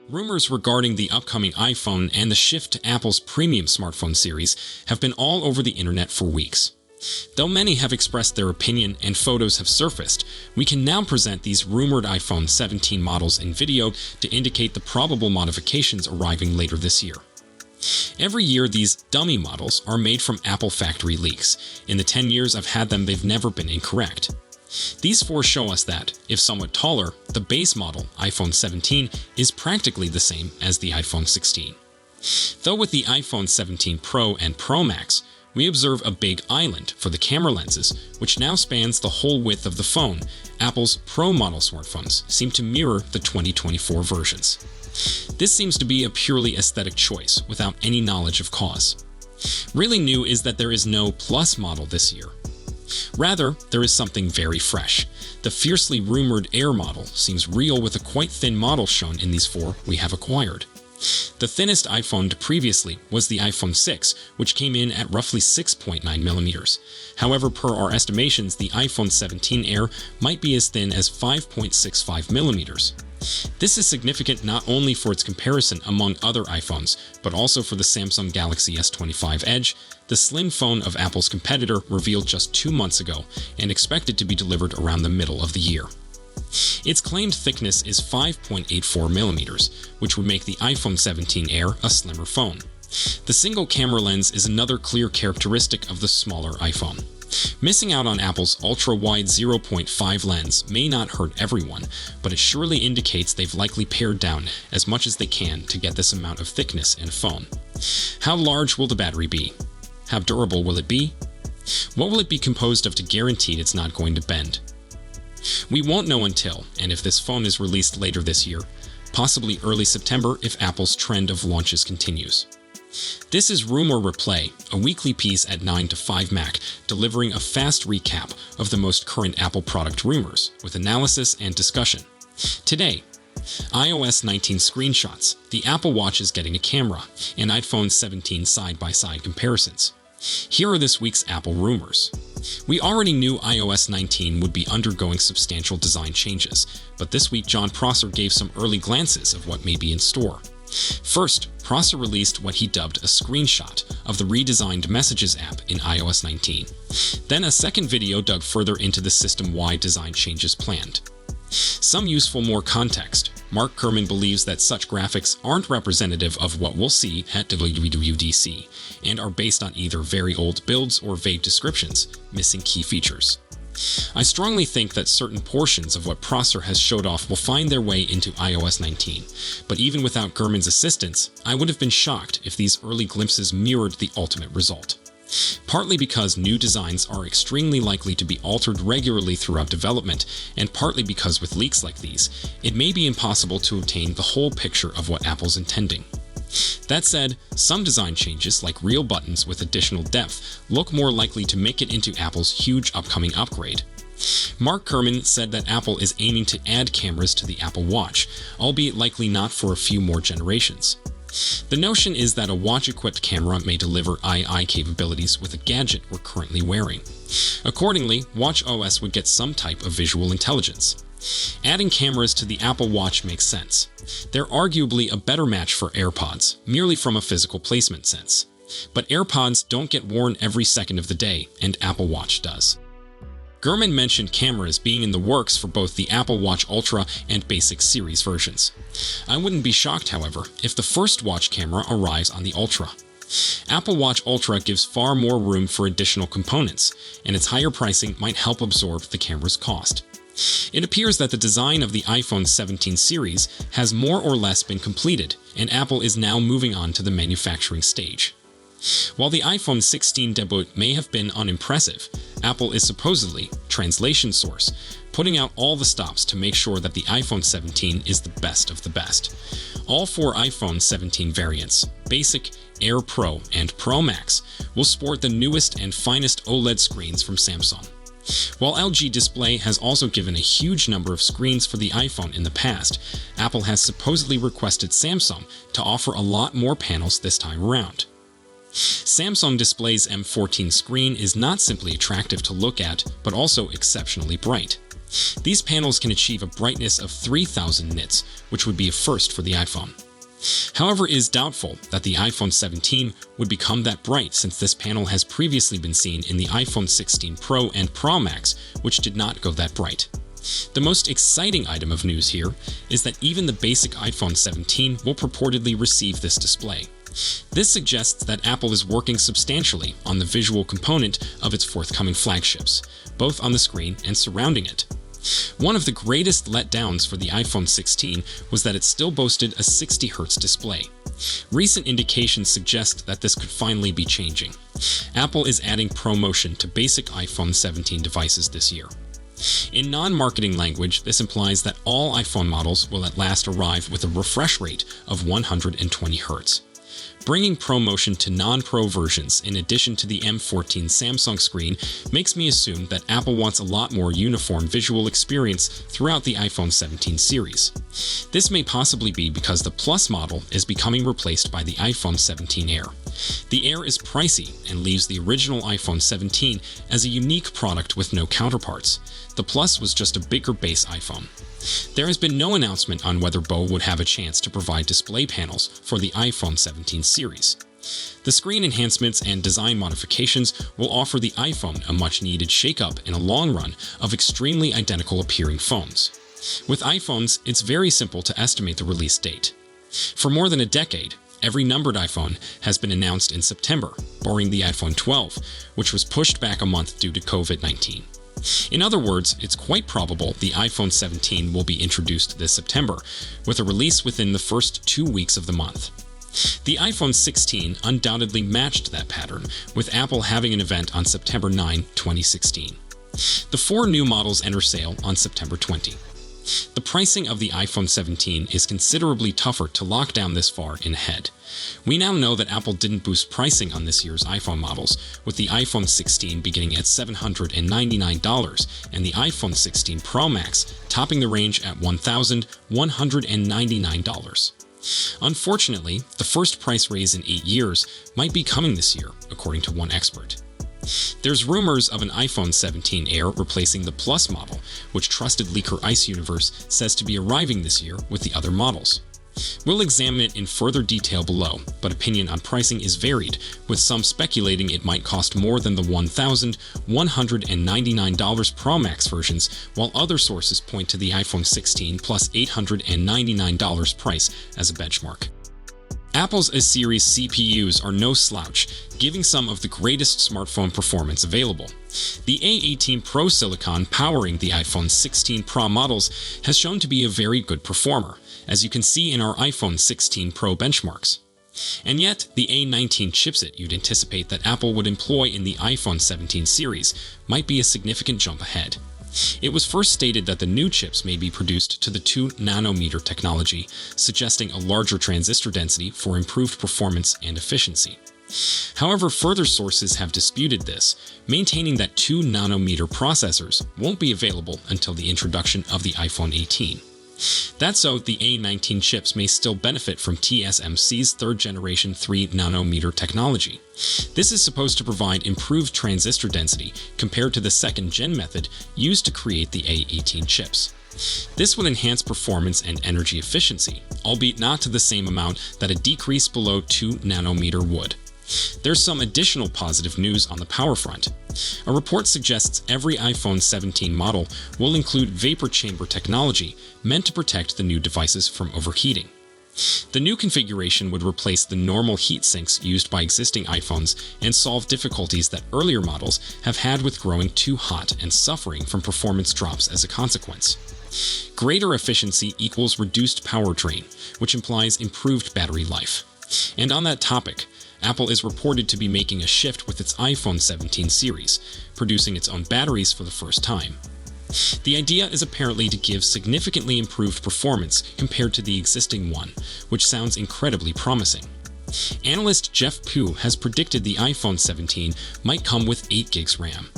Rumors regarding the upcoming iPhone and the shift to Apple's premium smartphone series have been all over the internet for weeks. Though many have expressed their opinion and photos have surfaced, we can now present these rumored iPhone 17 models in video to indicate the probable modifications arriving later this year. Every year, these dummy models are made from Apple factory leaks. In the 10 years I've had them, they've never been incorrect. These four show us that, if somewhat taller, the base model, iPhone 17, is practically the same as the iPhone 16. Though with the iPhone 17 Pro and Pro Max, we observe a big island for the camera lenses, which now spans the whole width of the phone. Apple's Pro model smartphones seem to mirror the 2024 versions. This seems to be a purely aesthetic choice, without any knowledge of cause. Really new is that there is no Plus model this year. Rather, there is something very fresh. The fiercely rumored Air model seems real, with a quite thin model shown in these four we have acquired. The thinnest iPhone previously was the iPhone 6, which came in at roughly 6.9mm. However, per our estimations, the iPhone 17 Air might be as thin as 5.65mm. This is significant not only for its comparison among other iPhones, but also for the Samsung Galaxy S25 Edge, the slim phone of Apple's competitor, revealed just 2 months ago and expected to be delivered around the middle of the year. Its claimed thickness is 5.84mm, which would make the iPhone 17 Air a slimmer phone. The single camera lens is another clear characteristic of the smaller iPhone. Missing out on Apple's ultra-wide 0.5 lens may not hurt everyone, but it surely indicates they've likely pared down as much as they can to get this amount of thickness in a phone. How large will the battery be? How durable will it be? What will it be composed of to guarantee it's not going to bend? We won't know until, and if this phone is released later this year, possibly early September if Apple's trend of launches continues. This is Rumor Replay, a weekly piece at 9 to 5 Mac, delivering a fast recap of the most current Apple product rumors, with analysis and discussion. Today, iOS 19 screenshots, the Apple Watch is getting a camera, and iPhone 17 side-by-side comparisons. Here are this week's Apple rumors. We already knew iOS 19 would be undergoing substantial design changes, but this week Jon Prosser gave some early glances of what may be in store. First, Prosser released what he dubbed a screenshot of the redesigned Messages app in iOS 19. Then a second video dug further into the system-wide design changes planned. Some useful more context. Mark Gurman believes that such graphics aren't representative of what we'll see at WWDC, and are based on either very old builds or vague descriptions, missing key features. I strongly think that certain portions of what Prosser has showed off will find their way into iOS 19, but even without Gurman's assistance, I would have been shocked if these early glimpses mirrored the ultimate result. Partly because new designs are extremely likely to be altered regularly throughout development, and partly because with leaks like these, it may be impossible to obtain the whole picture of what Apple's intending. That said, some design changes, like real buttons with additional depth, look more likely to make it into Apple's huge upcoming upgrade. Mark Gurman said that Apple is aiming to add cameras to the Apple Watch, albeit likely not for a few more generations. The notion is that a watch-equipped camera may deliver AI capabilities with a gadget we're currently wearing. Accordingly, watchOS would get some type of visual intelligence. Adding cameras to the Apple Watch makes sense. They're arguably a better match for AirPods, merely from a physical placement sense. But AirPods don't get worn every second of the day, and Apple Watch does. Gurman mentioned cameras being in the works for both the Apple Watch Ultra and Basic series versions. I wouldn't be shocked, however, if the first watch camera arrives on the Ultra. Apple Watch Ultra gives far more room for additional components, and its higher pricing might help absorb the camera's cost. It appears that the design of the iPhone 17 series has more or less been completed, and Apple is now moving on to the manufacturing stage. While the iPhone 16 debut may have been unimpressive, Apple is supposedly, translation source, putting out all the stops to make sure that the iPhone 17 is the best of the best. All four iPhone 17 variants, Basic, Air Pro, and Pro Max, will sport the newest and finest OLED screens from Samsung. While LG Display has also given a huge number of screens for the iPhone in the past, Apple has supposedly requested Samsung to offer a lot more panels this time around. Samsung Display's M14 screen is not simply attractive to look at, but also exceptionally bright. These panels can achieve a brightness of 3000 nits, which would be a first for the iPhone. However, it is doubtful that the iPhone 17 would become that bright, since this panel has previously been seen in the iPhone 16 Pro and Pro Max, which did not go that bright. The most exciting item of news here is that even the basic iPhone 17 will purportedly receive this display. This suggests that Apple is working substantially on the visual component of its forthcoming flagships, both on the screen and surrounding it. One of the greatest letdowns for the iPhone 16 was that it still boasted a 60Hz display. Recent indications suggest that this could finally be changing. Apple is adding ProMotion to basic iPhone 17 devices this year. In non-marketing language, this implies that all iPhone models will at last arrive with a refresh rate of 120 Hz. Bringing ProMotion to non-Pro versions in addition to the M14 Samsung screen makes me assume that Apple wants a lot more uniform visual experience throughout the iPhone 17 series. This may possibly be because the Plus model is becoming replaced by the iPhone 17 Air. The Air is pricey and leaves the original iPhone 17 as a unique product with no counterparts. The Plus was just a bigger base iPhone. There has been no announcement on whether Bo would have a chance to provide display panels for the iPhone 17 series. The screen enhancements and design modifications will offer the iPhone a much-needed shake-up in a long run of extremely identical appearing phones. With iPhones, it's very simple to estimate the release date. For more than a decade, every numbered iPhone has been announced in September, barring the iPhone 12, which was pushed back a month due to COVID-19. In other words, it's quite probable the iPhone 17 will be introduced this September, with a release within the first 2 weeks of the month. The iPhone 16 undoubtedly matched that pattern, with Apple having an event on September 9, 2016. The 4 new models enter sale on September 20. The pricing of the iPhone 17 is considerably tougher to lock down this far in ahead. We now know that Apple didn't boost pricing on this year's iPhone models, with the iPhone 16 beginning at $799 and the iPhone 16 Pro Max topping the range at $1,199. Unfortunately, the first price raise in 8 years might be coming this year, according to one expert. There's rumors of an iPhone 17 Air replacing the Plus model, which trusted leaker Ice Universe says to be arriving this year with the other models. We'll examine it in further detail below, but opinion on pricing is varied, with some speculating it might cost more than the $1,199 Pro Max versions, while other sources point to the iPhone 16 plus $899 price as a benchmark. Apple's A-series CPUs are no slouch, giving some of the greatest smartphone performance available. The A18 Pro Silicon powering the iPhone 16 Pro models has shown to be a very good performer, as you can see in our iPhone 16 Pro benchmarks. And yet, the A19 chipset you'd anticipate that Apple would employ in the iPhone 17 series might be a significant jump ahead. It was first stated that the new chips may be produced to the 2nm technology, suggesting a larger transistor density for improved performance and efficiency. However, further sources have disputed this, maintaining that 2nm processors won't be available until the introduction of the iPhone 18. That's so the A19 chips may still benefit from TSMC's third-generation 3nm technology. This is supposed to provide improved transistor density compared to the second-gen method used to create the A18 chips. This would enhance performance and energy efficiency, albeit not to the same amount that a decrease below 2nm would. There's some additional positive news on the power front. A report suggests every iPhone 17 model will include vapor chamber technology meant to protect the new devices from overheating. The new configuration would replace the normal heat sinks used by existing iPhones and solve difficulties that earlier models have had with growing too hot and suffering from performance drops as a consequence. Greater efficiency equals reduced power drain, which implies improved battery life. And on that topic, Apple is reported to be making a shift with its iPhone 17 series, producing its own batteries for the first time. The idea is apparently to give significantly improved performance compared to the existing one, which sounds incredibly promising. Analyst Jeff Pugh has predicted the iPhone 17 might come with 8 GB RAM.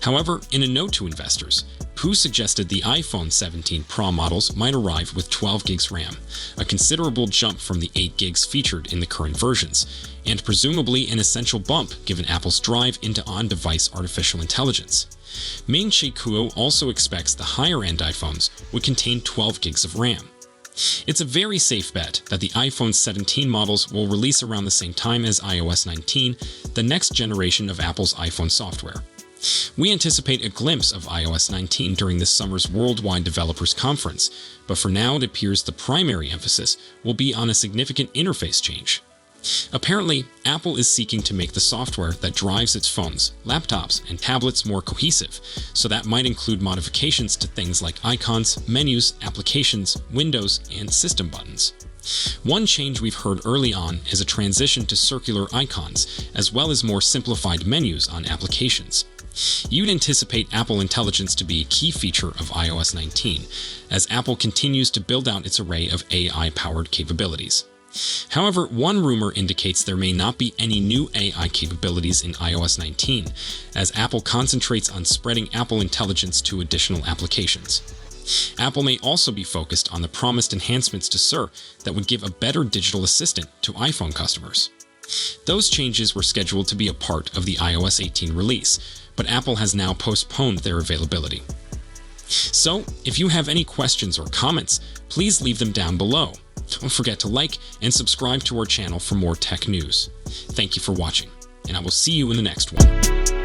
However, in a note to investors, Pu suggested the iPhone 17 Pro models might arrive with 12 gigs RAM, a considerable jump from the 8 gigs featured in the current versions, and presumably an essential bump given Apple's drive into on-device artificial intelligence. Ming-Chi Kuo also expects the higher-end iPhones would contain 12 gigs of RAM. It's a very safe bet that the iPhone 17 models will release around the same time as iOS 19, the next generation of Apple's iPhone software. We anticipate a glimpse of iOS 19 during this summer's Worldwide Developers Conference, but for now it appears the primary emphasis will be on a significant interface change. Apparently, Apple is seeking to make the software that drives its phones, laptops, and tablets more cohesive, so that might include modifications to things like icons, menus, applications, windows, and system buttons. One change we've heard early on is a transition to circular icons, as well as more simplified menus on applications. You'd anticipate Apple Intelligence to be a key feature of iOS 19, as Apple continues to build out its array of AI-powered capabilities. However, one rumor indicates there may not be any new AI capabilities in iOS 19, as Apple concentrates on spreading Apple Intelligence to additional applications. Apple may also be focused on the promised enhancements to Sir that would give a better digital assistant to iPhone customers. Those changes were scheduled to be a part of the iOS 18 release, but Apple has now postponed their availability. So, if you have any questions or comments, please leave them down below. Don't forget to like and subscribe to our channel for more tech news. Thank you for watching, and I will see you in the next one.